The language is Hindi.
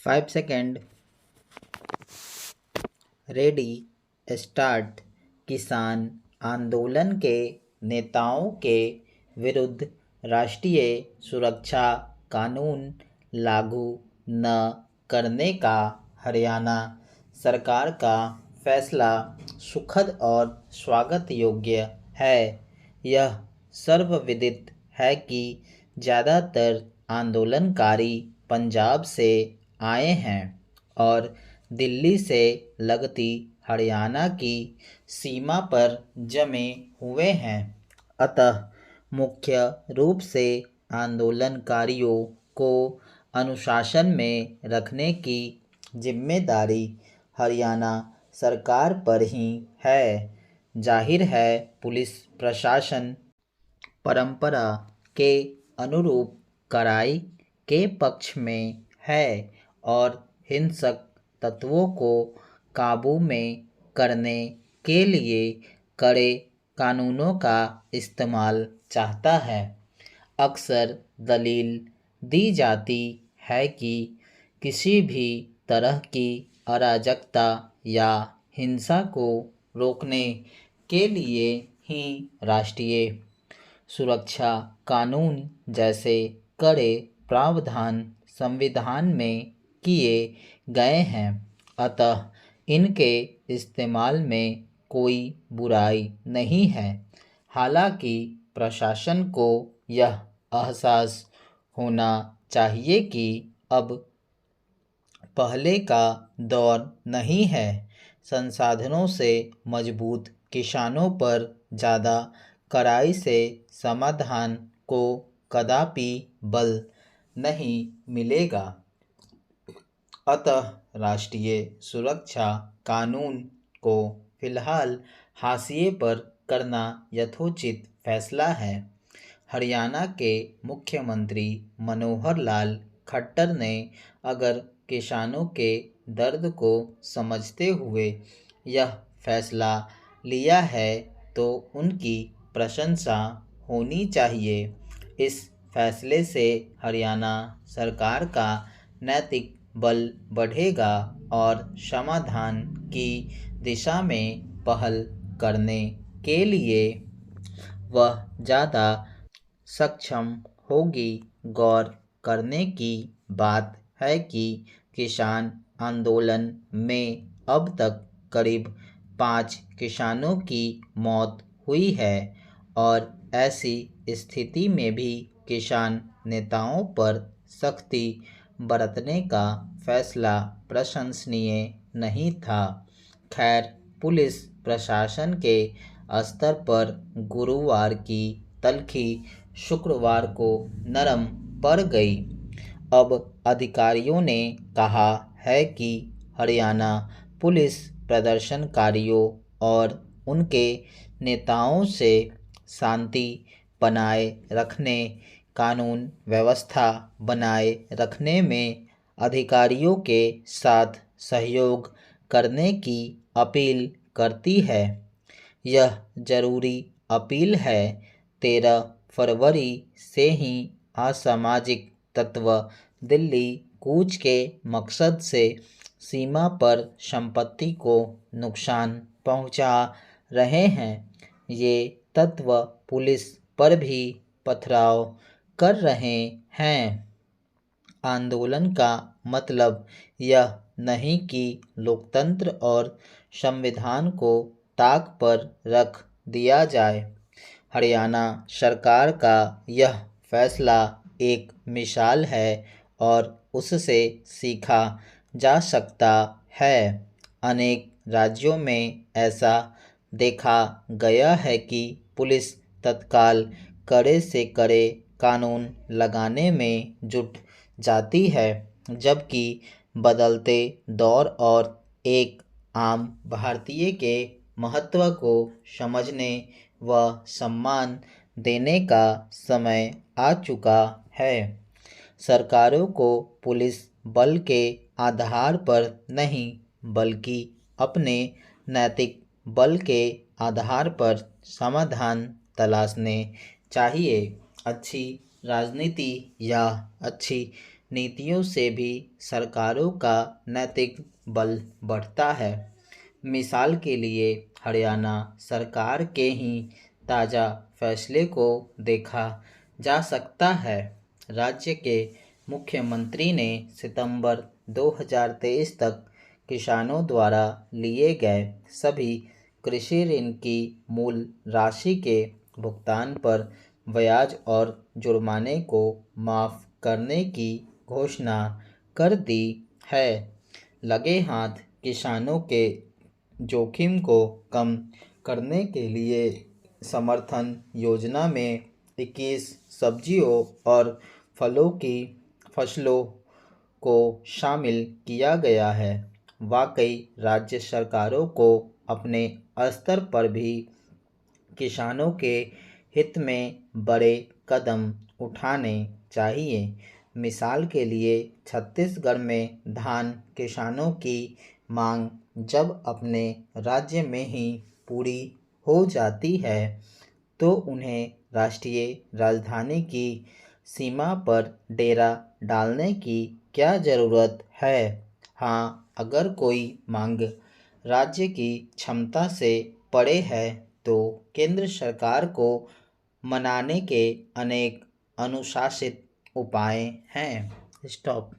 5 सेकेंड। Ready, start. किसान आंदोलन के नेताओं के विरुद्ध राष्ट्रीय सुरक्षा कानून लागू न करने का हरियाणा सरकार का फैसला सुखद और स्वागत योग्य है। यह सर्वविदित है कि ज़्यादातर आंदोलनकारी पंजाब से आए हैं और दिल्ली से लगती हरियाणा की सीमा पर जमे हुए हैं। अतः मुख्य रूप से आंदोलनकारियों को अनुशासन में रखने की जिम्मेदारी हरियाणा सरकार पर ही है। जाहिर है, पुलिस प्रशासन परंपरा के अनुरूप कड़ाई के पक्ष में है और हिंसक तत्वों को काबू में करने के लिए कड़े कानूनों का इस्तेमाल चाहता है। अक्सर दलील दी जाती है कि किसी भी तरह की अराजकता या हिंसा को रोकने के लिए ही राष्ट्रीय सुरक्षा कानून जैसे कड़े प्रावधान संविधान में किए गए हैं। अतः इनके इस्तेमाल में कोई बुराई नहीं है। हालांकि प्रशासन को यह एहसास होना चाहिए कि अब पहले का दौर नहीं है। संसाधनों से मजबूत किसानों पर ज़्यादा कड़ाई से समाधान को कदापि बल नहीं मिलेगा। अतः राष्ट्रीय सुरक्षा कानून को फिलहाल हाशिए पर करना यथोचित फैसला है। हरियाणा के मुख्यमंत्री मनोहर लाल खट्टर ने अगर किसानों के दर्द को समझते हुए यह फैसला लिया है तो उनकी प्रशंसा होनी चाहिए। इस फैसले से हरियाणा सरकार का नैतिक बल बढ़ेगा और समाधान की दिशा में पहल करने के लिए वह ज़्यादा सक्षम होगी। गौर करने की बात है कि किसान आंदोलन में अब तक करीब 5 किसानों की मौत हुई है और ऐसी स्थिति में भी किसान नेताओं पर सख्ती बरतने का फैसला प्रशंसनीय नहीं था। खैर, पुलिस प्रशासन के स्तर पर गुरुवार की तल्खी शुक्रवार को नरम पड़ गई। अब अधिकारियों ने कहा है कि हरियाणा पुलिस प्रदर्शनकारियों और उनके नेताओं से शांति बनाए रखने, कानून व्यवस्था बनाए रखने में अधिकारियों के साथ सहयोग करने की अपील करती है। यह जरूरी अपील है। 13 फरवरी से ही असामाजिक तत्व दिल्ली कूच के मकसद से सीमा पर संपत्ति को नुकसान पहुंचा रहे हैं। ये तत्व पुलिस पर भी पथराव कर रहे हैं। आंदोलन का मतलब यह नहीं कि लोकतंत्र और संविधान को ताक पर रख दिया जाए। हरियाणा सरकार का यह फैसला एक मिसाल है और उससे सीखा जा सकता है। अनेक राज्यों में ऐसा देखा गया है कि पुलिस तत्काल कड़े से कड़े कानून लगाने में जुट जाती है, जबकि बदलते दौर और एक आम भारतीय के महत्व को समझने व सम्मान देने का समय आ चुका है। सरकारों को पुलिस बल के आधार पर नहीं बल्कि अपने नैतिक बल के आधार पर समाधान तलाशने चाहिए। अच्छी राजनीति या अच्छी नीतियों से भी सरकारों का नैतिक बल बढ़ता है। मिसाल के लिए हरियाणा सरकार के ही ताज़ा फैसले को देखा जा सकता है। राज्य के मुख्यमंत्री ने सितंबर 2023 तक किसानों द्वारा लिए गए सभी कृषि ऋण की मूल राशि के भुगतान पर ब्याज और जुर्माने को माफ़ करने की घोषणा कर दी है। लगे हाथ किसानों के जोखिम को कम करने के लिए समर्थन योजना में 21 सब्जियों और फलों की फसलों को शामिल किया गया है। वाकई राज्य सरकारों को अपने स्तर पर भी किसानों के हित में बड़े कदम उठाने चाहिए। मिसाल के लिए छत्तीसगढ़ में धान किसानों की मांग जब अपने राज्य में ही पूरी हो जाती है तो उन्हें राष्ट्रीय राजधानी की सीमा पर डेरा डालने की क्या ज़रूरत है। हाँ, अगर कोई मांग राज्य की क्षमता से परे है तो केंद्र सरकार को मनाने के अनेक अनुशासित उपाय हैं। स्टॉप।